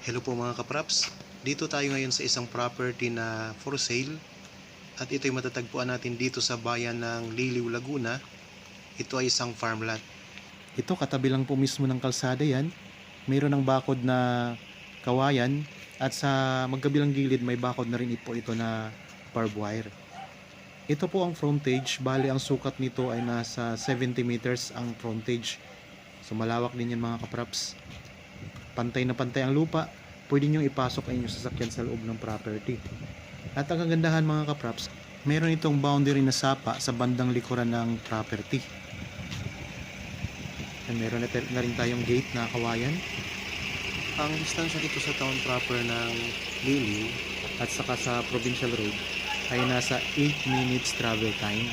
Hello po mga kapraps, dito tayo ngayon sa isang property na for sale at ito'y matatagpuan natin dito sa bayan ng Liliw, Laguna. Ito ay isang farmland. Ito katabi lang po mismo ng kalsada yan. Mayroon ng bakod na kawayan at sa magkabilang gilid may bakod na rin po ito na barbed wire. Ito po ang frontage, bali ang sukat nito ay nasa 70 meters ang frontage. So malawak din yan mga kapraps. Pantay na pantay ang lupa, pwede nyo ipasok ang inyong sasakyan sa loob ng property. At ang kagandahan mga kapraps, meron itong boundary na sapa sa bandang likuran ng property. At meron na rin tayong gate na kawayan. Ang distansya dito sa town proper ng Liliw at saka sa provincial road ay nasa 8 minutes travel time.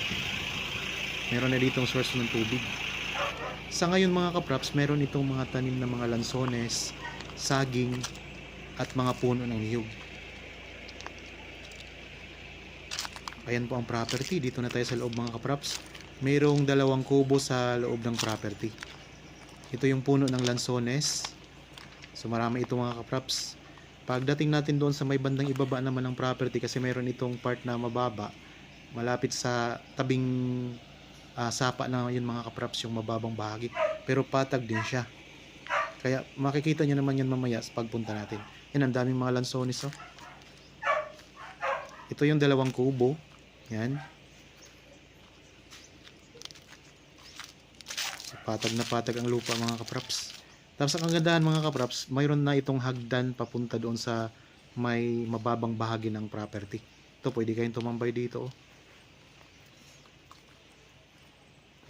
Meron na ditong source ng tubig. Sa ngayon mga kapraps, meron itong mga tanim na mga lansones, saging, at mga puno ng niyog. Ayan po ang property. Dito na tayo sa loob mga kapraps. Mayroong 2 kubo sa loob ng property. Ito yung puno ng lansones. So marami ito mga kapraps. Pagdating natin doon sa may bandang ibaba naman ng property, kasi mayroon itong part na mababa, malapit sa tabing sapa na yun mga kapraps, yung mababang bahagi, pero patag din siya, kaya makikita nyo naman yan mamaya sa pagpunta natin. Yan, ang daming mga lansones oh. Ito yung 2 kubo yan. So, patag na patag ang lupa mga kapraps. Tapos ang kagandahan mga kapraps, mayroon na itong hagdan papunta doon sa may mababang bahagi ng property. Ito, pwede kayong tumambay dito oh.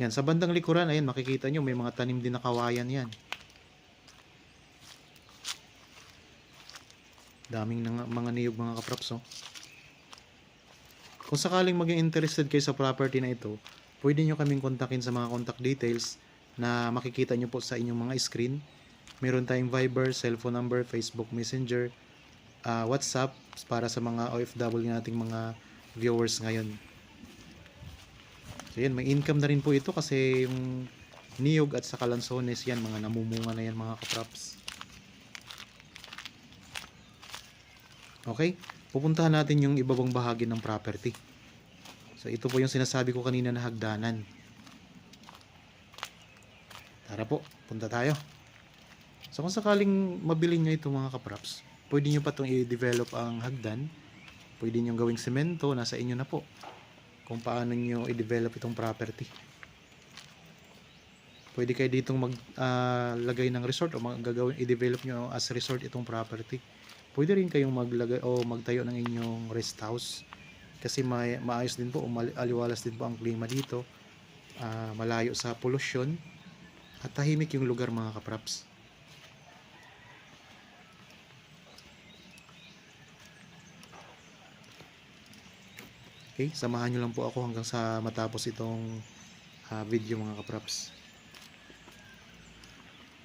Yan, sa bandang likuran, ayan, makikita nyo, may mga tanim din na kawayan yan. Daming mga niyog mga kapraps, oh. Kung sakaling maging interested kayo sa property na ito, pwede nyo kaming kontakin sa mga contact details na makikita nyo po sa inyong mga screen. Meron tayong Viber, cellphone number, Facebook Messenger, WhatsApp para sa mga OFW nating mga viewers ngayon. So yan, may income na rin po ito kasi yung niyog at saka lansones yan, mga namumunga na yan mga kapraps. Okay, pupuntahan natin yung ibabang bahagi ng property. So ito po yung sinasabi ko kanina na hagdanan. Tara po, punta tayo. So kung sakaling mabili nyo ito mga kapraps, pwede nyo pa itong i-develop ang hagdan. Pwede nyo gawing semento, nasa inyo na po kung paano nyo i-develop itong property. Pwede kayo ditong maglagay ng resort o i-develop nyo as resort itong property. Pwede rin kayong maglagay o magtayo ng inyong rest house kasi maayos din po, aliwalas din po ang klima dito, malayo sa pollution at tahimik yung lugar mga kapraps. Okay, samahan nyo lang po ako hanggang sa matapos itong video mga kapraps.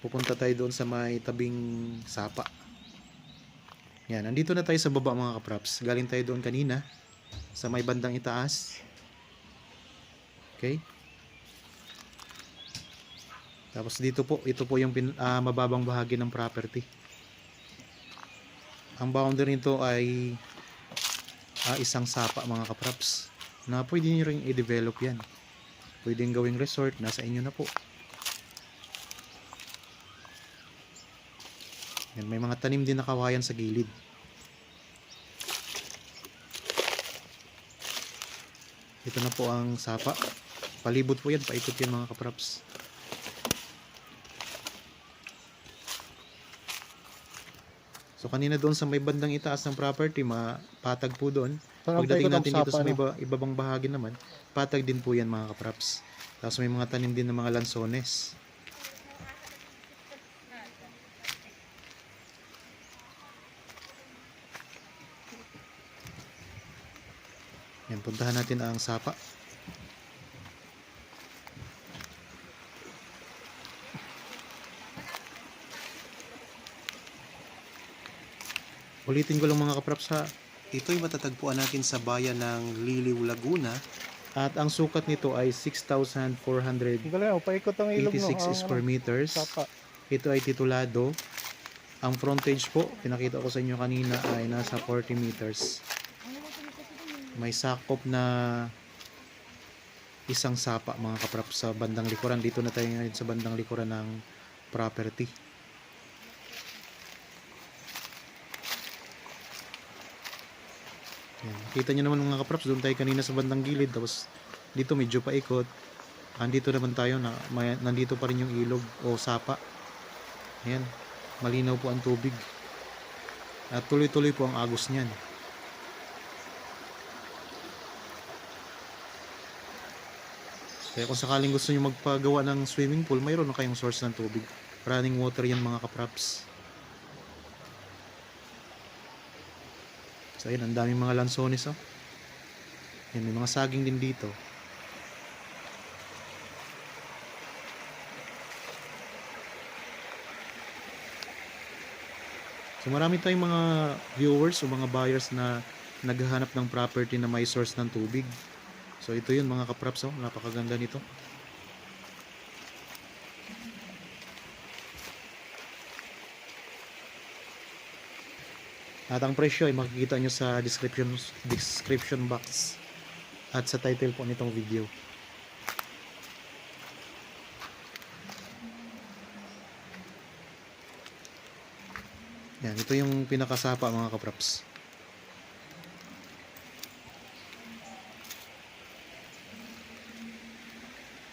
Pupunta tayo doon sa may tabing sapa. Yan, nandito na tayo sa baba mga kapraps. Galing tayo doon kanina sa may bandang itaas. Okay. Tapos dito po, ito po yung mababang bahagi ng property. Ang boundary nito ay isang sapa mga kapraps na pwede nyo rin i-develop yan. Pwedeng gawing resort, nasa inyo na po. Yan, may mga tanim din na kawayan sa gilid. Ito na po ang sapa. Palibot po yan, paikot yan mga kapraps. So kanina doon sa may bandang itaas ng property, patag po doon. Pagdating natin dito sa may ibabang bahagi naman, patag din po yan mga kapraps. Tapos may mga tanim din ng mga lansones. Yan, puntahan natin ang sapa. Ulitin ko lang mga kapraps ha, ito'y matatagpuan natin sa bayan ng Liliw, Laguna. At ang sukat nito ay 6,486 square meters. Ito ay titulado Ang frontage po, pinakita ko sa inyo kanina ay nasa 40 meters. May sakop na isang sapa mga kaprap sa bandang likuran. Dito na tayo ngayon sa bandang likuran ng property. Yan. Kita nyo naman mga kapraps, doon tayo kanina sa bandang gilid, tapos dito medyo paikot. Andito naman tayo, nandito pa rin yung ilog o sapa. Ayan, malinaw po ang tubig. At tuloy-tuloy po ang agos niyan. Kaya kung sakaling gusto nyo magpagawa ng swimming pool, mayroon na kayong source ng tubig. Running water yan mga kapraps. So ayan, ang daming mga lansones, oh. Yan, may mga saging din dito. So marami tayong mga viewers o mga buyers na naghahanap ng property na may source ng tubig. So ito yun mga kapraps, oh. Napakaganda nito. At ang presyo ay makikita nyo sa description box at sa title po nitong video. Yan, ito yung pinakasapa mga kapraps.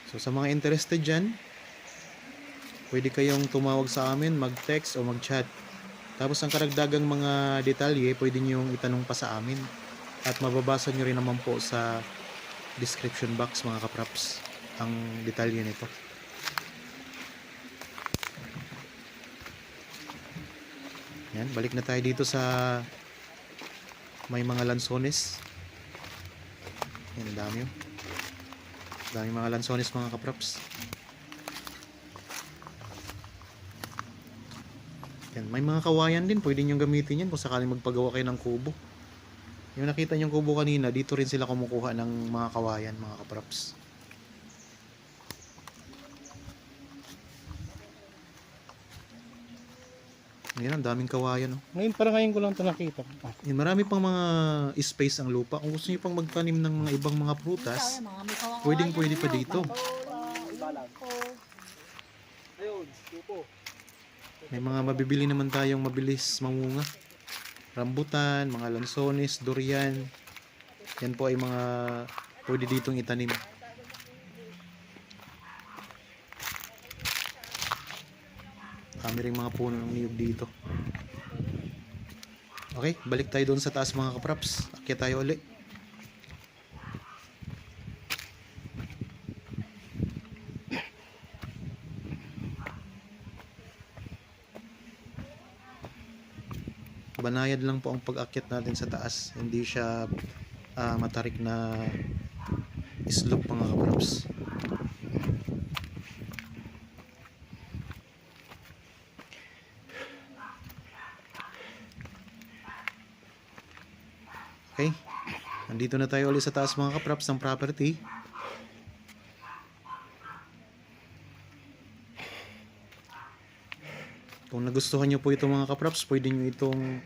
So sa mga interested dyan, pwede kayong tumawag sa amin, mag-text o mag-chat. Tapos ang karagdagang mga detalye, pwede nyo itanong pa sa amin. At mababasa nyo rin naman po sa description box mga kapraps ang detalye nito. Yan, balik na tayo dito sa may mga lansones. Yan, dami yun. Dami mga lansones mga kapraps. Yan, may mga kawayan din, pwede nyo gamitin yan kung sakaling magpagawa kayo ng kubo. Yung nakita nyong kubo kanina, dito rin sila kumukuha ng mga kawayan mga kapraps. Yan, ang daming kawayan, oh. Ngayon ko lang ito nakita. Yan, marami pang mga space ang lupa. Kung gusto nyo pang magtanim ng mga ibang mga prutas, pwede pa dito. May mga mabibili naman tayong mabilis mamunga. Rambutan, mga lansones, durian. Yan po ay mga pwede ditong itanim. Kami rin mga puno ng niyog dito. Okay, balik tayo doon sa taas mga kapraps. Akyat tayo ulit. Banayad lang po ang pag-akyat natin sa taas. Hindi siya matarik na slope mga kapraps. Okay, nandito na tayo ulit sa taas mga kapraps ng property. Kung nagustuhan nyo po ito mga kapraps, pwede nyo itong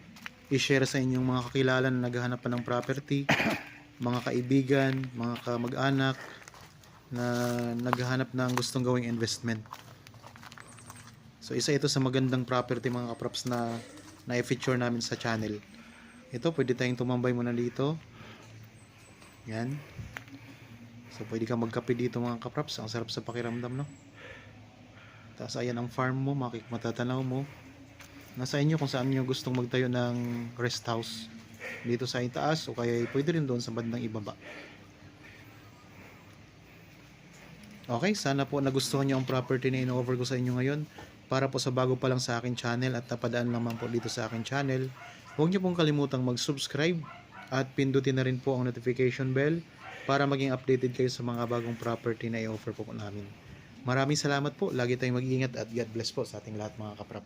i-share sa inyong mga kakilala na naghahanap pa ng property, mga kaibigan, mga kamag-anak na naghahanap ng gustong gawing investment. So isa ito sa magandang property mga kapraps na i-feature namin sa channel. Ito, pwede tayong tumambay muna dito. Yan. So, pwede ka magkape dito mga kapraps. Ang sarap sa pakiramdam, no? Tapos, ayan ang farm mo. Matatanaw mo. Nasa inyo kung saan nyo gustong magtayo ng rest house. Dito sa itaas o kaya pwede rin doon sa bandang ibaba. Okay, sana po nagustuhan nyo ang property na in-offer ko sa inyo ngayon. Para po sa bago pa lang sa akin channel at napadaan naman po dito sa akin channel, huwag niyo pong kalimutang mag-subscribe at pindutin na rin po ang notification bell para maging updated kayo sa mga bagong property na i-offer po namin. Maraming salamat po. Lagi tayong mag-iingat at God bless po sa ating lahat mga kaprap.